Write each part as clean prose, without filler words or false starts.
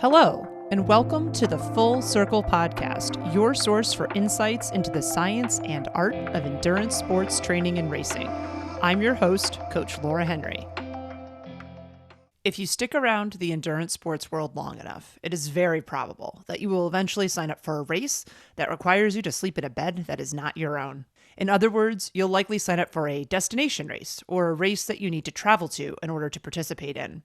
Hello, and welcome to the Full Circle Podcast, your source for insights into the science and art of endurance sports training and racing. I'm your host, Coach Laura Henry. If you stick around the endurance sports world long enough, it is very probable that you will eventually sign up for a race that requires you to sleep in a bed that is not your own. In other words, you'll likely sign up for a destination race or a race that you need to travel to in order to participate in.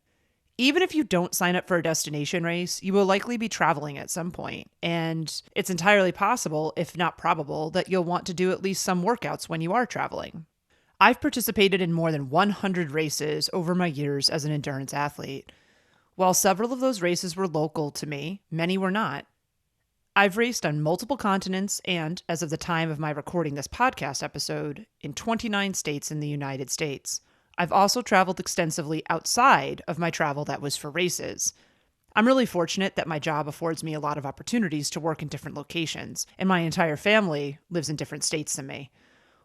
Even if you don't sign up for a destination race, you will likely be traveling at some point, and it's entirely possible, if not probable, that you'll want to do at least some workouts when you are traveling. I've participated in more than 100 races over my years as an endurance athlete. While several of those races were local to me, many were not. I've raced on multiple continents and, as of the time of my recording this podcast episode, in 29 states in the United States. I've also traveled extensively outside of my travel that was for races. I'm really fortunate that my job affords me a lot of opportunities to work in different locations, and my entire family lives in different states than me.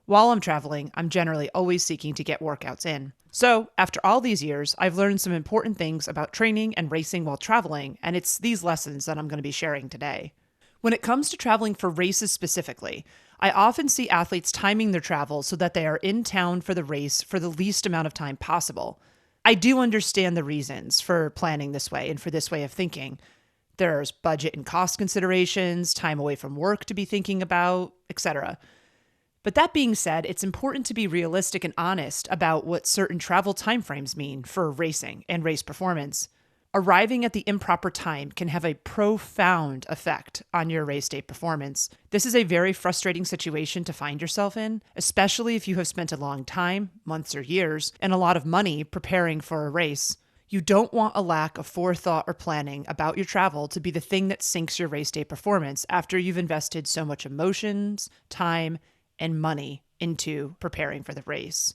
While I'm traveling, I'm generally always seeking to get workouts in. So, after all these years, I've learned some important things about training and racing while traveling, and it's these lessons that I'm going to be sharing today. When it comes to traveling for races specifically, I often see athletes timing their travel so that they are in town for the race for the least amount of time possible. I do understand the reasons for planning this way and for this way of thinking. There's budget and cost considerations, time away from work to be thinking about, etc. But that being said, it's important to be realistic and honest about what certain travel timeframes mean for racing and race performance. Arriving at the improper time can have a profound effect on your race day performance. This is a very frustrating situation to find yourself in, especially if you have spent a long time, months or years, and a lot of money preparing for a race. You don't want a lack of forethought or planning about your travel to be the thing that sinks your race day performance after you've invested so much emotions, time, and money into preparing for the race.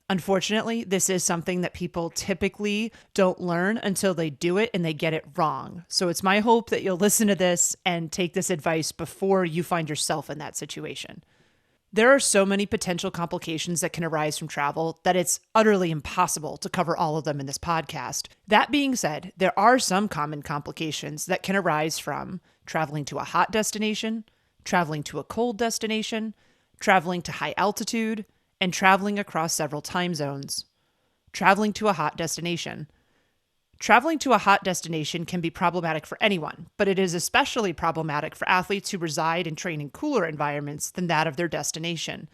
Unfortunately, this is something that people typically don't learn until they do it and they get it wrong. So it's my hope that you'll listen to this and take this advice before you find yourself in that situation. There are so many potential complications that can arise from travel that it's utterly impossible to cover all of them in this podcast. That being said, there are some common complications that can arise from traveling to a hot destination, traveling to a cold destination, traveling to high altitude, and traveling across several time zones. Traveling to a hot destination. Traveling to a hot destination can be problematic for anyone, but it is especially problematic for athletes who reside and train in cooler environments than that of their destination.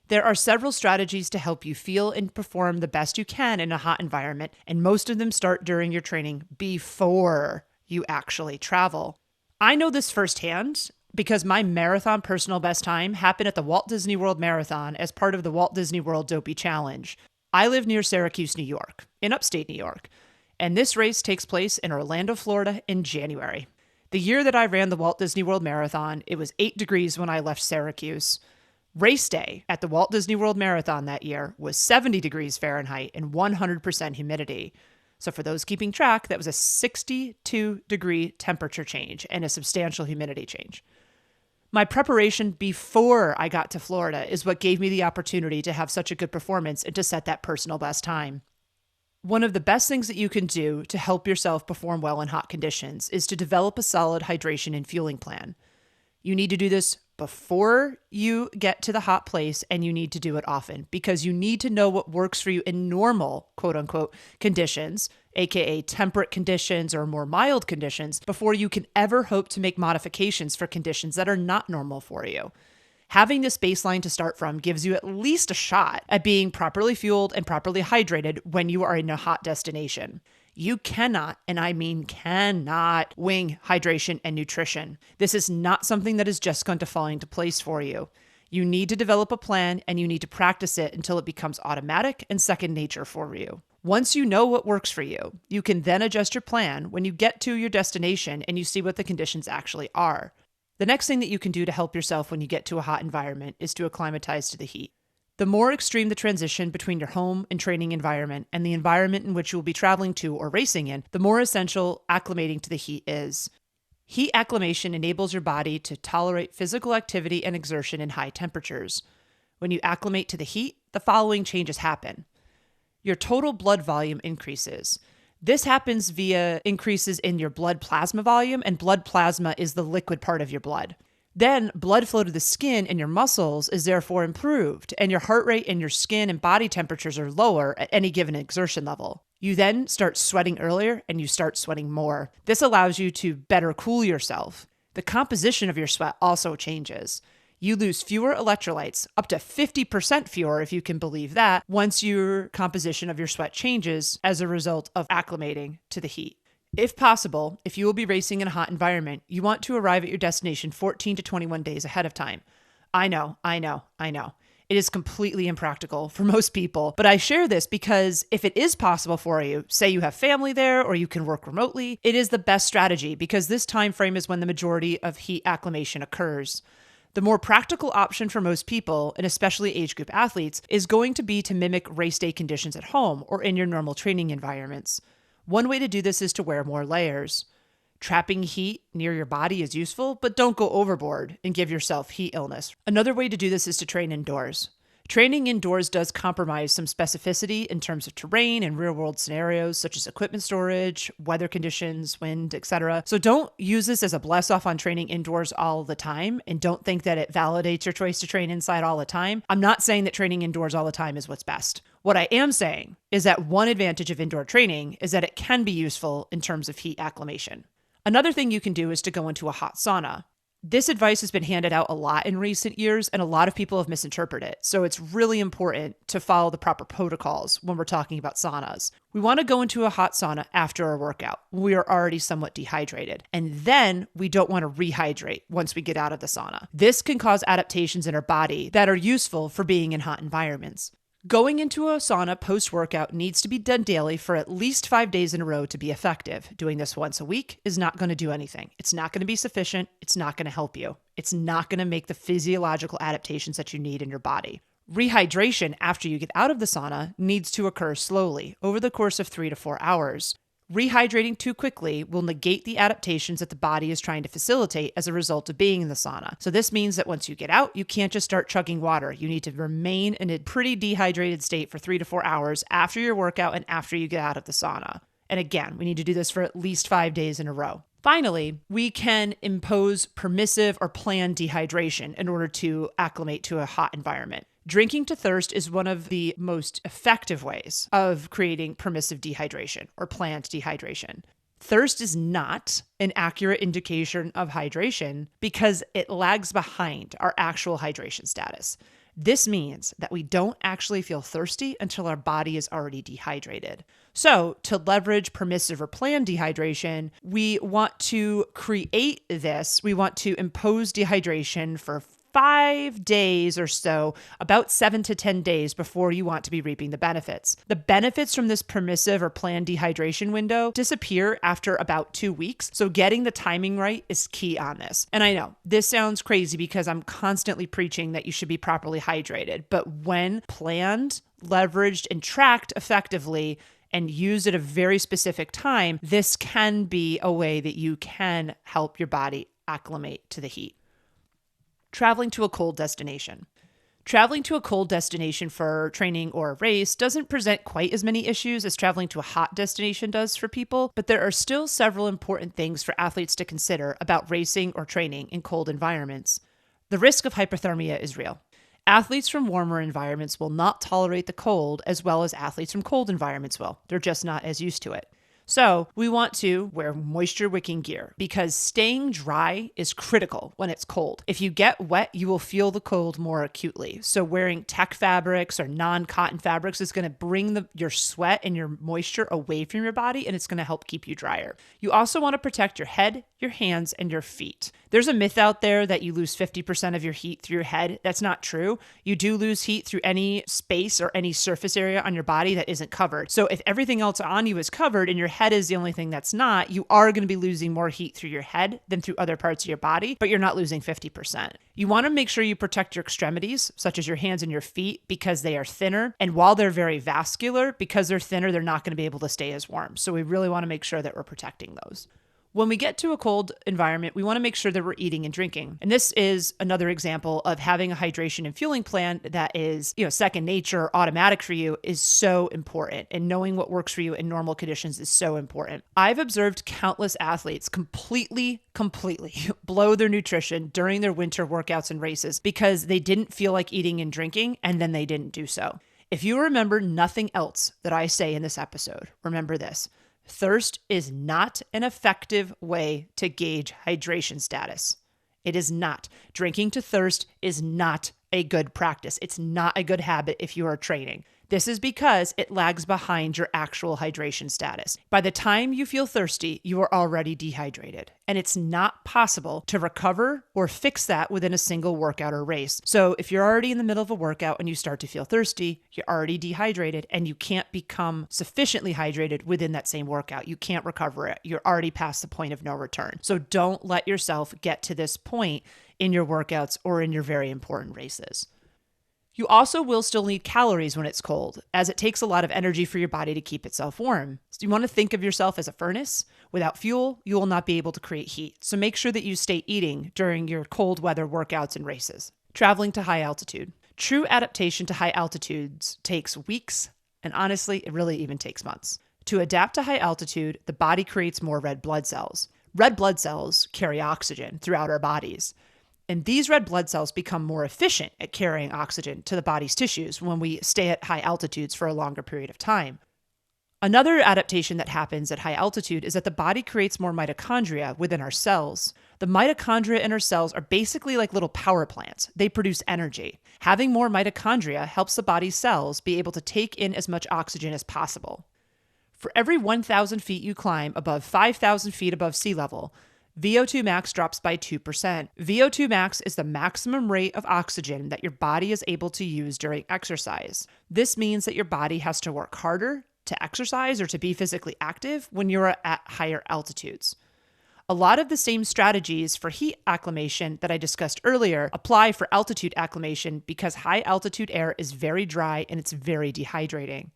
There are several strategies to help you feel and perform the best you can in a hot environment, and most of them start during your training before you actually travel. I know this firsthand, because my marathon personal best time happened at the Walt Disney World Marathon as part of the Walt Disney World Dopey Challenge. I live near Syracuse, New York, in upstate New York, and this race takes place in Orlando, Florida in January. The year that I ran the Walt Disney World Marathon, it was 8 degrees when I left Syracuse. Race day at the Walt Disney World Marathon that year was 70 degrees Fahrenheit and 100% humidity. So for those keeping track, that was a 62-degree temperature change and a substantial humidity change. My preparation before I got to Florida is what gave me the opportunity to have such a good performance and to set that personal best time. One of the best things that you can do to help yourself perform well in hot conditions is to develop a solid hydration and fueling plan. You need to do this before you get to the hot place, and you need to do it often because you need to know what works for you in normal, quote unquote, conditions, aka temperate conditions or more mild conditions, before you can ever hope to make modifications for conditions that are not normal for you. Having this baseline to start from gives you at least a shot at being properly fueled and properly hydrated when you are in a hot destination. You cannot, and I mean cannot, wing hydration and nutrition. This is not something that is just going to fall into place for you. You need to develop a plan, and you need to practice it until it becomes automatic and second nature for you. Once you know what works for you, you can then adjust your plan when you get to your destination and you see what the conditions actually are. The next thing that you can do to help yourself when you get to a hot environment is to acclimatize to the heat. The more extreme the transition between your home and training environment and the environment in which you will be traveling to or racing in, the more essential acclimating to the heat is. Heat acclimation enables your body to tolerate physical activity and exertion in high temperatures. When you acclimate to the heat, the following changes happen. Your total blood volume increases. This happens via increases in your blood plasma volume, and blood plasma is the liquid part of your blood. Then blood flow to the skin and your muscles is therefore improved, and your heart rate and your skin and body temperatures are lower at any given exertion level. You then start sweating earlier and you start sweating more. This allows you to better cool yourself. The composition of your sweat also changes. You lose fewer electrolytes, up to 50% fewer if you can believe that, once your composition of your sweat changes as a result of acclimating to the heat. If possible, if you will be racing in a hot environment, you want to arrive at your destination 14 to 21 days ahead of time. I know. It is completely impractical for most people, but I share this because if it is possible for you, say you have family there or you can work remotely, it is the best strategy because this time frame is when the majority of heat acclimation occurs. The more practical option for most people, and especially age group athletes, is going to be to mimic race day conditions at home or in your normal training environments. One way to do this is to wear more layers. Trapping heat near your body is useful, but don't go overboard and give yourself heat illness. Another way to do this is to train indoors. Training indoors does compromise some specificity in terms of terrain and real-world scenarios such as equipment storage, weather conditions, wind, etc. So don't use this as a bless-off on training indoors all the time, and don't think that it validates your choice to train inside all the time. I'm not saying that training indoors all the time is what's best. What I am saying is that one advantage of indoor training is that it can be useful in terms of heat acclimation. Another thing you can do is to go into a hot sauna. This advice has been handed out a lot in recent years, and a lot of people have misinterpreted it. So it's really important to follow the proper protocols when we're talking about saunas. We want to go into a hot sauna after a workout. We are already somewhat dehydrated. And then we don't want to rehydrate once we get out of the sauna. This can cause adaptations in our body that are useful for being in hot environments. Going into a sauna post-workout needs to be done daily for at least 5 days in a row to be effective. Doing this once a week is not going to do anything. It's not going to be sufficient. It's not going to help you. It's not going to make the physiological adaptations that you need in your body. Rehydration after you get out of the sauna needs to occur slowly over the course of 3 to 4 hours. Rehydrating too quickly will negate the adaptations that the body is trying to facilitate as a result of being in the sauna. So this means that once you get out, you can't just start chugging water. You need to remain in a pretty dehydrated state for 3 to 4 hours after your workout and after you get out of the sauna. And again, we need to do this for at least 5 days in a row. Finally, we can impose permissive or planned dehydration in order to acclimate to a hot environment. Drinking to thirst is one of the most effective ways of creating permissive dehydration or planned dehydration. Thirst is not an accurate indication of hydration because it lags behind our actual hydration status. This means that we don't actually feel thirsty until our body is already dehydrated. So to leverage permissive or planned dehydration, we want to create this. We want to impose dehydration for 5 days or so, about 7 to 10 days before you want to be reaping the benefits. The benefits from this permissive or planned dehydration window disappear after about 2 weeks. So getting the timing right is key on this. And I know this sounds crazy because I'm constantly preaching that you should be properly hydrated, but when planned, leveraged, and tracked effectively, and used at a very specific time, this can be a way that you can help your body acclimate to the heat. Traveling to a cold destination. Traveling to a cold destination for training or a race doesn't present quite as many issues as traveling to a hot destination does for people, but there are still several important things for athletes to consider about racing or training in cold environments. The risk of hypothermia is real. Athletes from warmer environments will not tolerate the cold as well as athletes from cold environments will. They're just not as used to it. So we want to wear moisture wicking gear because staying dry is critical when it's cold. If you get wet, you will feel the cold more acutely. So wearing tech fabrics or non-cotton fabrics is going to bring your sweat and your moisture away from your body, and it's going to help keep you drier. You also want to protect your head, your hands, and your feet. There's a myth out there that you lose 50% of your heat through your head. That's not true. You do lose heat through any space or any surface area on your body that isn't covered. So if everything else on you is covered and your head is the only thing that's not, you are going to be losing more heat through your head than through other parts of your body, but you're not losing 50%. You want to make sure you protect your extremities, such as your hands and your feet, because they are thinner. And while they're very vascular, because they're thinner, they're not going to be able to stay as warm. So we really want to make sure that we're protecting those. When we get to a cold environment, we want to make sure that we're eating and drinking. And this is another example of having a hydration and fueling plan that is, second nature, automatic for you is so important. And knowing what works for you in normal conditions is so important. I've observed countless athletes completely blow their nutrition during their winter workouts and races because they didn't feel like eating and drinking, and then they didn't do so. If you remember nothing else that I say in this episode, remember this. Thirst is not an effective way to gauge hydration status. It is not. Drinking to thirst is not a good practice. It's not a good habit if you are training. This is because it lags behind your actual hydration status. By the time you feel thirsty, you are already dehydrated, and it's not possible to recover or fix that within a single workout or race. So if you're already in the middle of a workout and you start to feel thirsty, you're already dehydrated, and you can't become sufficiently hydrated within that same workout. You can't recover it. You're already past the point of no return. So don't let yourself get to this point in your workouts or in your very important races. You also will still need calories when it's cold, as it takes a lot of energy for your body to keep itself warm. So you want to think of yourself as a furnace. Without fuel, you will not be able to create heat. So make sure that you stay eating during your cold weather workouts and races. Traveling to high altitude. True adaptation to high altitudes takes weeks, and honestly, it really even takes months. To adapt to high altitude, the body creates more red blood cells. Red blood cells carry oxygen throughout our bodies. And these red blood cells become more efficient at carrying oxygen to the body's tissues when we stay at high altitudes for a longer period of time. Another adaptation that happens at high altitude is that the body creates more mitochondria within our cells. The mitochondria in our cells are basically like little power plants. They produce energy. Having more mitochondria helps the body's cells be able to take in as much oxygen as possible. For every 1,000 feet you climb above 5,000 feet above sea level, VO2 max drops by 2%. VO2 max is the maximum rate of oxygen that your body is able to use during exercise. This means that your body has to work harder to exercise or to be physically active when you're at higher altitudes. A lot of the same strategies for heat acclimation that I discussed earlier apply for altitude acclimation because high altitude air is very dry and it's very dehydrating.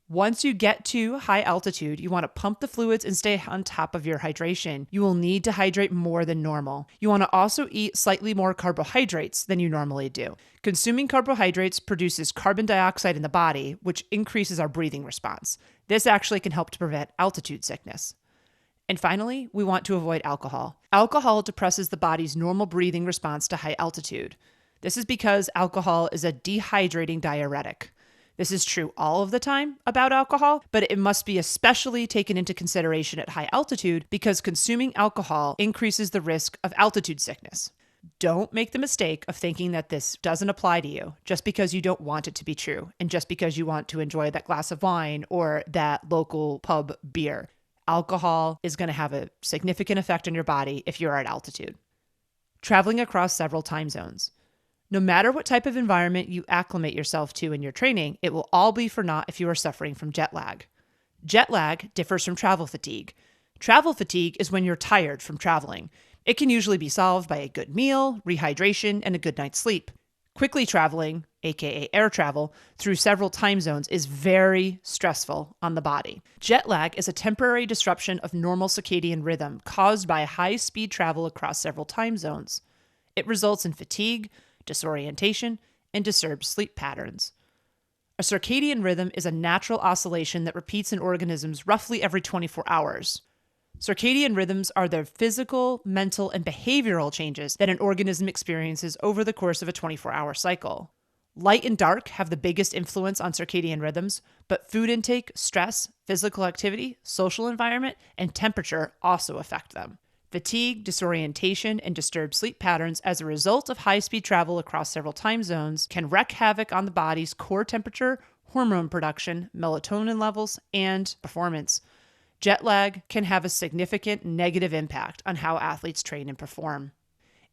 Once you get to high altitude, you want to pump the fluids and stay on top of your hydration. You will need to hydrate more than normal. You want to also eat slightly more carbohydrates than you normally do. Consuming carbohydrates produces carbon dioxide in the body, which increases our breathing response. This actually can help to prevent altitude sickness. And finally, we want to avoid alcohol. Alcohol depresses the body's normal breathing response to high altitude. This is because alcohol is a dehydrating diuretic. This is true all of the time about alcohol, but it must be especially taken into consideration at high altitude because consuming alcohol increases the risk of altitude sickness. Don't make the mistake of thinking that this doesn't apply to you just because you don't want it to be true and just because you want to enjoy that glass of wine or that local pub beer. Alcohol is going to have a significant effect on your body if you're at altitude. Traveling across several time zones. No matter what type of environment you acclimate yourself to in your training, it will all be for naught if you are suffering from jet lag. Jet lag differs from travel fatigue. Travel fatigue is when you're tired from traveling. It can usually be solved by a good meal, rehydration, and a good night's sleep. Quickly traveling, aka air travel, through several time zones is very stressful on the body. Jet lag is a temporary disruption of normal circadian rhythm caused by high-speed travel across several time zones. It results in fatigue, disorientation, and disturbed sleep patterns. A circadian rhythm is a natural oscillation that repeats in organisms roughly every 24 hours. Circadian rhythms are the physical, mental, and behavioral changes that an organism experiences over the course of a 24-hour cycle. Light and dark have the biggest influence on circadian rhythms, but food intake, stress, physical activity, social environment, and temperature also affect them. Fatigue, disorientation, and disturbed sleep patterns as a result of high-speed travel across several time zones can wreak havoc on the body's core temperature, hormone production, melatonin levels, and performance. Jet lag can have a significant negative impact on how athletes train and perform.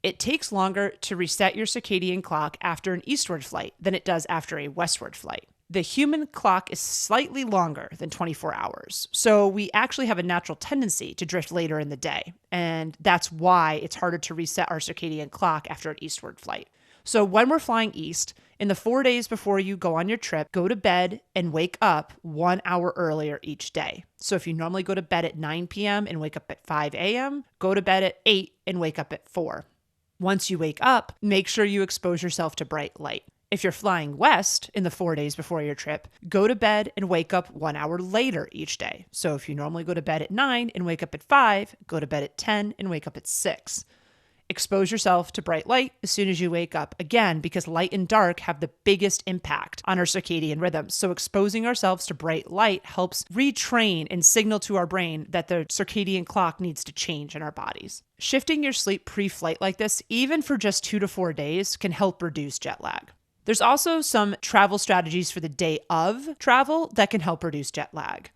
It takes longer to reset your circadian clock after an eastward flight than it does after a westward flight. The human clock is slightly longer than 24 hours, so we actually have a natural tendency to drift later in the day, and that's why it's harder to reset our circadian clock after an eastward flight. So when we're flying east, In the 4 days before you go on your trip, go to bed and wake up 1 hour earlier each day. So if you normally go to bed at 9 p.m. and wake up at 5 a.m., go to bed at 8 and wake up at 4. Once you wake up, make sure you expose yourself to bright light. If you're flying west in the 4 days before your trip, go to bed and wake up 1 hour later each day. So if you normally go to bed at 9 and wake up at 5, go to bed at 10 and wake up at 6. Expose yourself to bright light as soon as you wake up, again, because light and dark have the biggest impact on our circadian rhythms. So exposing ourselves to bright light helps retrain and signal to our brain that the circadian clock needs to change in our bodies. Shifting your sleep pre-flight like this, even for just 2 to 4 days, can help reduce jet lag. There's also some travel strategies for the day of travel that can help reduce jet lag.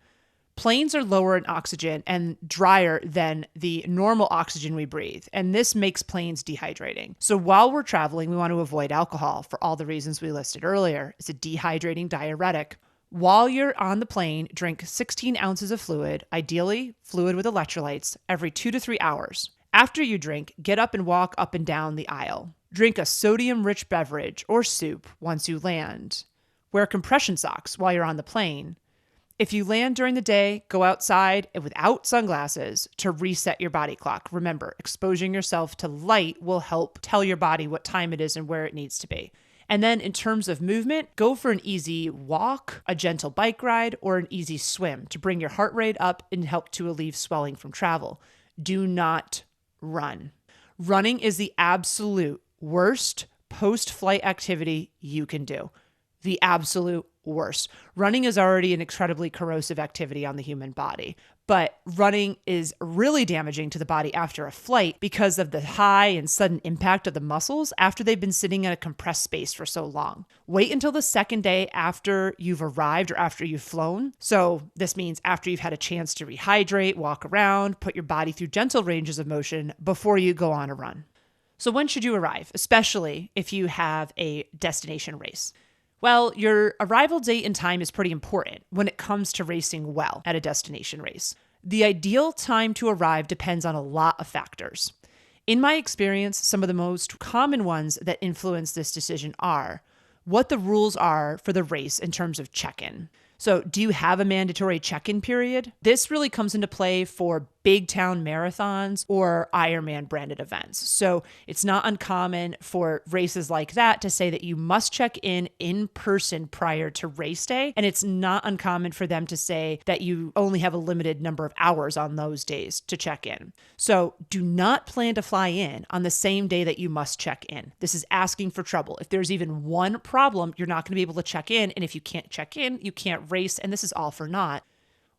Planes are lower in oxygen and drier than the normal oxygen we breathe, and this makes planes dehydrating. So while we're traveling, we want to avoid alcohol for all the reasons we listed earlier. It's a dehydrating diuretic. While you're on the plane, drink 16 ounces of fluid, ideally fluid with electrolytes, every 2 to 3 hours. After you drink, get up and walk up and down the aisle. Drink a sodium-rich beverage or soup once you land. Wear compression socks while you're on the plane. If you land during the day, go outside and without sunglasses to reset your body clock. Remember, exposing yourself to light will help tell your body what time it is and where it needs to be. And then in terms of movement, go for an easy walk, a gentle bike ride, or an easy swim to bring your heart rate up and help to alleviate swelling from travel. Do not run. Running is the absolute worst post-flight activity you can do. The absolute worst. Running is already an incredibly corrosive activity on the human body, but running is really damaging to the body after a flight because of the high and sudden impact of the muscles after they've been sitting in a compressed space for so long. Wait until the second day after you've arrived or after you've flown. So this means after you've had a chance to rehydrate, walk around, put your body through gentle ranges of motion before you go on a run. So when should you arrive, especially if you have a destination race? Well, your arrival date and time is pretty important when it comes to racing well at a destination race. The ideal time to arrive depends on a lot of factors. In my experience, some of the most common ones that influence this decision are what the rules are for the race in terms of check-in. So do you have a mandatory check-in period? This really comes into play for big town marathons or Ironman branded events. So it's not uncommon for races like that to say that you must check in person prior to race day. And it's not uncommon for them to say that you only have a limited number of hours on those days to check in. So do not plan to fly in on the same day that you must check in. This is asking for trouble. If there's even one problem, you're not going to be able to check in. And if you can't check in, you can't race. And this is all for naught.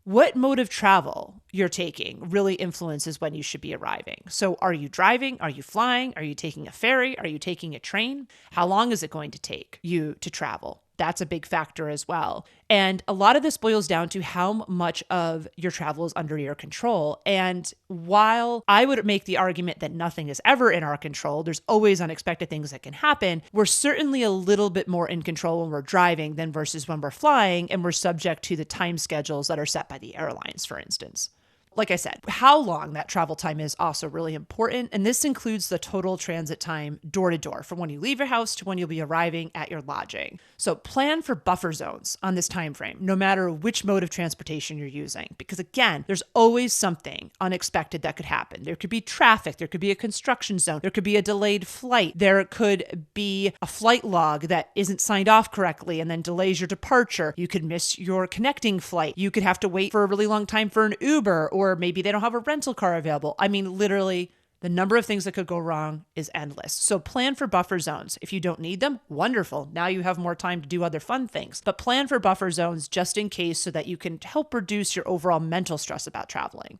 What mode of travel you're taking really influences when you should be arriving. So are you driving? Are you flying? Are you taking a ferry? Are you taking a train? How long is it going to take you to travel? That's a big factor as well. And a lot of this boils down to how much of your travel is under your control. And while I would make the argument that nothing is ever in our control, there's always unexpected things that can happen. We're certainly a little bit more in control when we're driving than versus when we're flying, and we're subject to the time schedules that are set by the airlines, for instance. Like I said, how long that travel time is also really important. And this includes the total transit time door to door from when you leave your house to when you'll be arriving at your lodging. So plan for buffer zones on this time frame, no matter which mode of transportation you're using. Because again, there's always something unexpected that could happen. There could be traffic. There could be a construction zone. There could be a delayed flight. There could be a flight log that isn't signed off correctly and then delays your departure. You could miss your connecting flight. You could have to wait for a really long time for an Uber, or maybe they don't have a rental car available. I mean, literally, the number of things that could go wrong is endless. So plan for buffer zones. If you don't need them, wonderful. Now you have more time to do other fun things. But plan for buffer zones just in case so that you can help reduce your overall mental stress about traveling.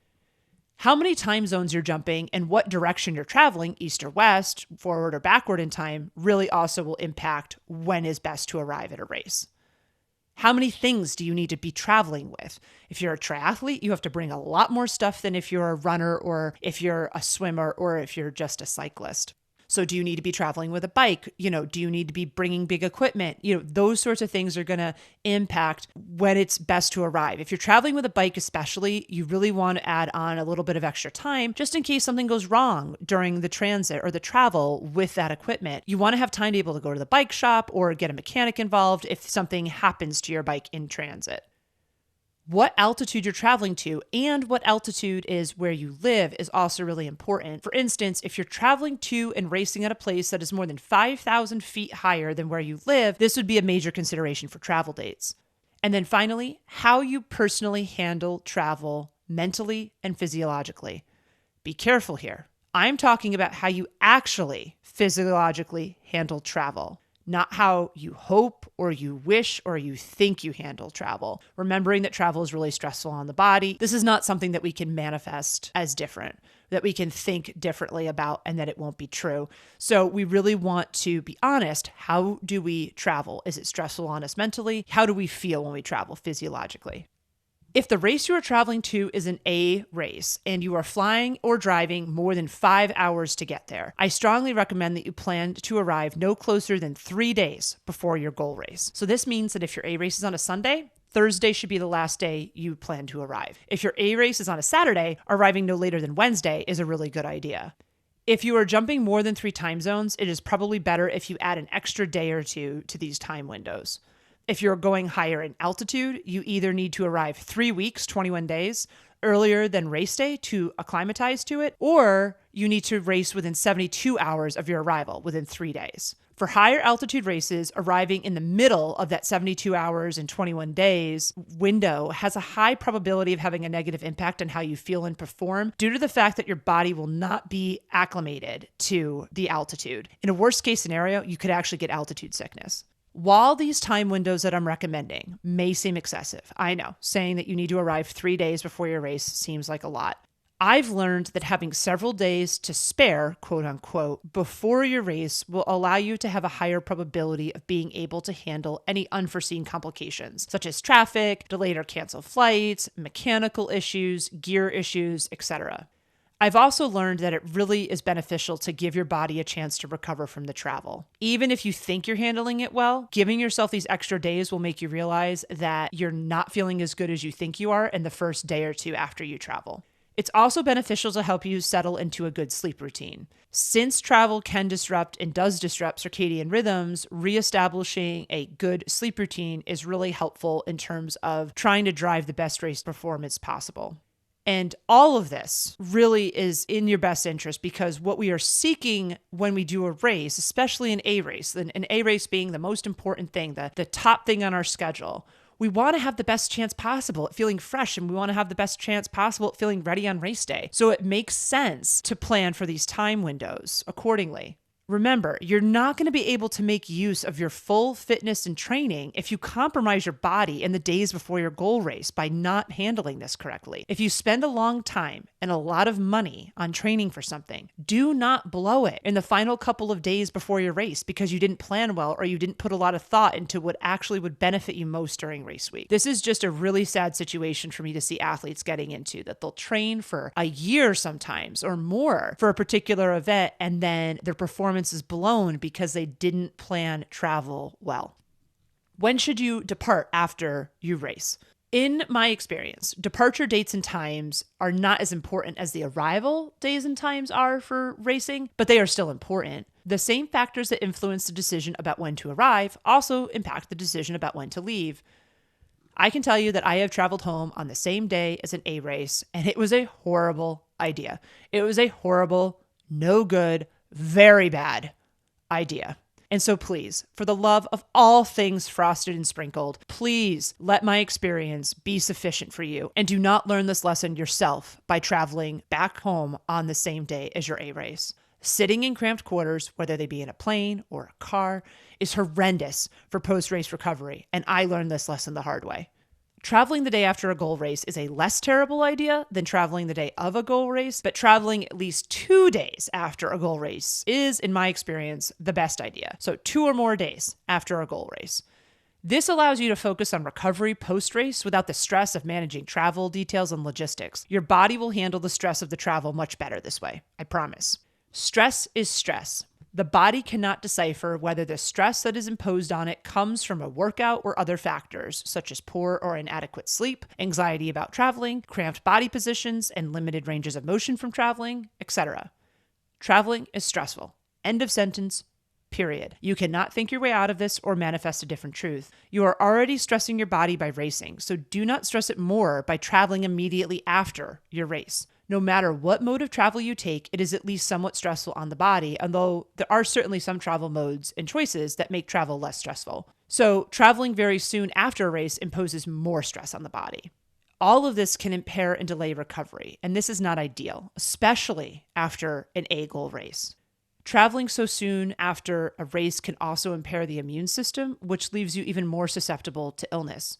How many time zones you're jumping and what direction you're traveling, east or west, forward or backward in time, really also will impact when is best to arrive at a race. How many things do you need to be traveling with? If you're a triathlete, you have to bring a lot more stuff than if you're a runner or if you're a swimmer or if you're just a cyclist. So do you need to be traveling with a bike? Do you need to be bringing big equipment? Those sorts of things are going to impact when it's best to arrive. If you're traveling with a bike especially, you really want to add on a little bit of extra time just in case something goes wrong during the transit or the travel with that equipment. You want to have time to be able to go to the bike shop or get a mechanic involved if something happens to your bike in transit. What altitude you're traveling to and what altitude is where you live is also really important. For instance, if you're traveling to and racing at a place that is more than 5,000 feet higher than where you live, this would be a major consideration for travel dates. And then finally, how you personally handle travel mentally and physiologically. Be careful here. I'm talking about how you actually physiologically handle travel, not how you hope or you wish or you think you handle travel. Remembering that travel is really stressful on the body. This is not something that we can manifest as different, that we can think differently about and that it won't be true. So we really want to be honest. How do we travel? Is it stressful on us mentally? How do we feel when we travel physiologically? If the race you are traveling to is an A race and you are flying or driving more than 5 hours to get there, I strongly recommend that you plan to arrive no closer than 3 days before your goal race. So this means that if your A race is on a Sunday, Thursday should be the last day you plan to arrive. If your A race is on a Saturday, arriving no later than Wednesday is a really good idea. If you are jumping more than 3 time zones, it is probably better if you add an extra day or two to these time windows. If you're going higher in altitude, you either need to arrive 3 weeks, 21 days, earlier than race day to acclimatize to it, or you need to race within 72 hours of your arrival, within 3 days. For higher altitude races, arriving in the middle of that 72 hours and 21 days window has a high probability of having a negative impact on how you feel and perform due to the fact that your body will not be acclimated to the altitude. In a worst case scenario, you could actually get altitude sickness. While these time windows that I'm recommending may seem excessive, I know, saying that you need to arrive 3 days before your race seems like a lot. I've learned that having several days to spare, quote unquote, before your race will allow you to have a higher probability of being able to handle any unforeseen complications, such as traffic, delayed or canceled flights, mechanical issues, gear issues, etc. I've also learned that it really is beneficial to give your body a chance to recover from the travel. Even if you think you're handling it well, giving yourself these extra days will make you realize that you're not feeling as good as you think you are in the first day or two after you travel. It's also beneficial to help you settle into a good sleep routine. Since travel can disrupt and does disrupt circadian rhythms, reestablishing a good sleep routine is really helpful in terms of trying to drive the best race performance possible. And all of this really is in your best interest because what we are seeking when we do a race, especially an A race, an A race being the most important thing, the top thing on our schedule, we want to have the best chance possible at feeling fresh, and we want to have the best chance possible at feeling ready on race day. So it makes sense to plan for these time windows accordingly. Remember, you're not going to be able to make use of your full fitness and training if you compromise your body in the days before your goal race by not handling this correctly. If you spend a long time and a lot of money on training for something, do not blow it in the final couple of days before your race because you didn't plan well or you didn't put a lot of thought into what actually would benefit you most during race week. This is just a really sad situation for me to see athletes getting into, that they'll train for a year sometimes or more for a particular event and then their performance is blown because they didn't plan travel well. When should you depart after you race? In my experience, departure dates and times are not as important as the arrival days and times are for racing, but they are still important. The same factors that influence the decision about when to arrive also impact the decision about when to leave. I can tell you that I have traveled home on the same day as an A race, and it was a horrible idea. It was a horrible, no good, very bad idea. And so please, for the love of all things frosted and sprinkled, please let my experience be sufficient for you and do not learn this lesson yourself by traveling back home on the same day as your A race. Sitting in cramped quarters, whether they be in a plane or a car, is horrendous for post-race recovery, and I learned this lesson the hard way. Traveling the day after a goal race is a less terrible idea than traveling the day of a goal race, but traveling at least 2 days after a goal race is, in my experience, the best idea. So 2 or more days after a goal race. This allows you to focus on recovery post-race without the stress of managing travel details and logistics. Your body will handle the stress of the travel much better this way, I promise. Stress is stress. The body cannot decipher whether the stress that is imposed on it comes from a workout or other factors, such as poor or inadequate sleep, anxiety about traveling, cramped body positions, and limited ranges of motion from traveling, etc. Traveling is stressful. End of sentence. Period. You cannot think your way out of this or manifest a different truth. You are already stressing your body by racing, so do not stress it more by traveling immediately after your race. No matter what mode of travel you take, it is at least somewhat stressful on the body, although there are certainly some travel modes and choices that make travel less stressful. So traveling very soon after a race imposes more stress on the body. All of this can impair and delay recovery, and this is not ideal, especially after an A-goal race. Traveling so soon after a race can also impair the immune system, which leaves you even more susceptible to illness.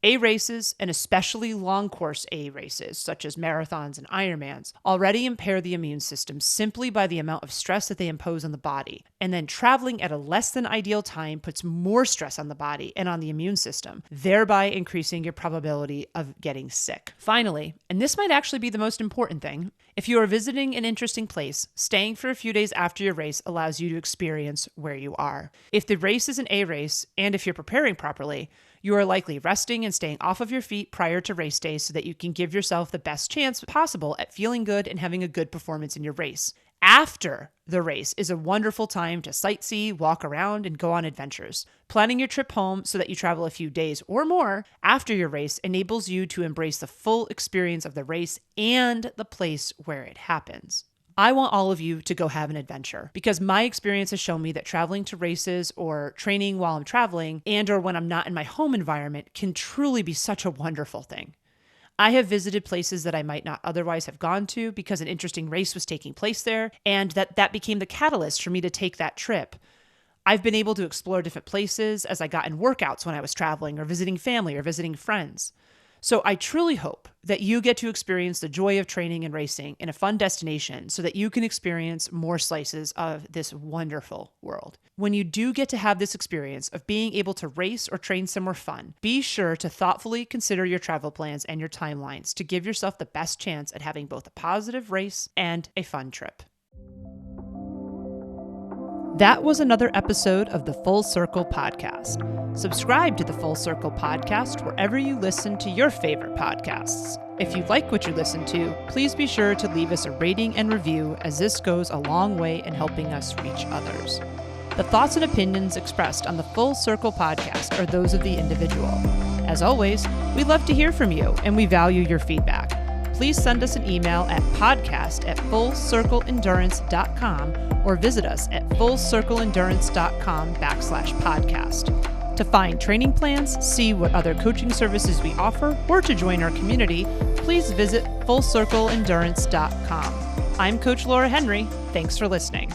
A races, and especially long course A races, such as marathons and Ironmans, already impair the immune system simply by the amount of stress that they impose on the body. And then traveling at a less than ideal time puts more stress on the body and on the immune system, thereby increasing your probability of getting sick. Finally, and this might actually be the most important thing, if you are visiting an interesting place, staying for a few days after your race allows you to experience where you are. If the race is an A race, and if you're preparing properly, you are likely resting and staying off of your feet prior to race day so that you can give yourself the best chance possible at feeling good and having a good performance in your race. After the race is a wonderful time to sightsee, walk around, and go on adventures. Planning your trip home so that you travel a few days or more after your race enables you to embrace the full experience of the race and the place where it happens. I want all of you to go have an adventure because my experience has shown me that traveling to races or training while I'm traveling and or when I'm not in my home environment can truly be such a wonderful thing. I have visited places that I might not otherwise have gone to because an interesting race was taking place there, and that became the catalyst for me to take that trip. I've been able to explore different places as I got in workouts when I was traveling or visiting family or visiting friends. So I truly hope that you get to experience the joy of training and racing in a fun destination so that you can experience more slices of this wonderful world. When you do get to have this experience of being able to race or train somewhere fun, be sure to thoughtfully consider your travel plans and your timelines to give yourself the best chance at having both a positive race and a fun trip. That was another episode of the Full Circle Podcast. Subscribe to the Full Circle Podcast wherever you listen to your favorite podcasts. If you like what you listen to, please be sure to leave us a rating and review, as this goes a long way in helping us reach others. The thoughts and opinions expressed on the Full Circle Podcast are those of the individual. As always, we love to hear from you and we value your feedback. Please send us an email at podcast@fullcircleendurance.com or visit us at fullcircleendurance.com/podcast. To find training plans, see what other coaching services we offer, or to join our community, please visit fullcircleendurance.com. I'm Coach Laura Henry. Thanks for listening.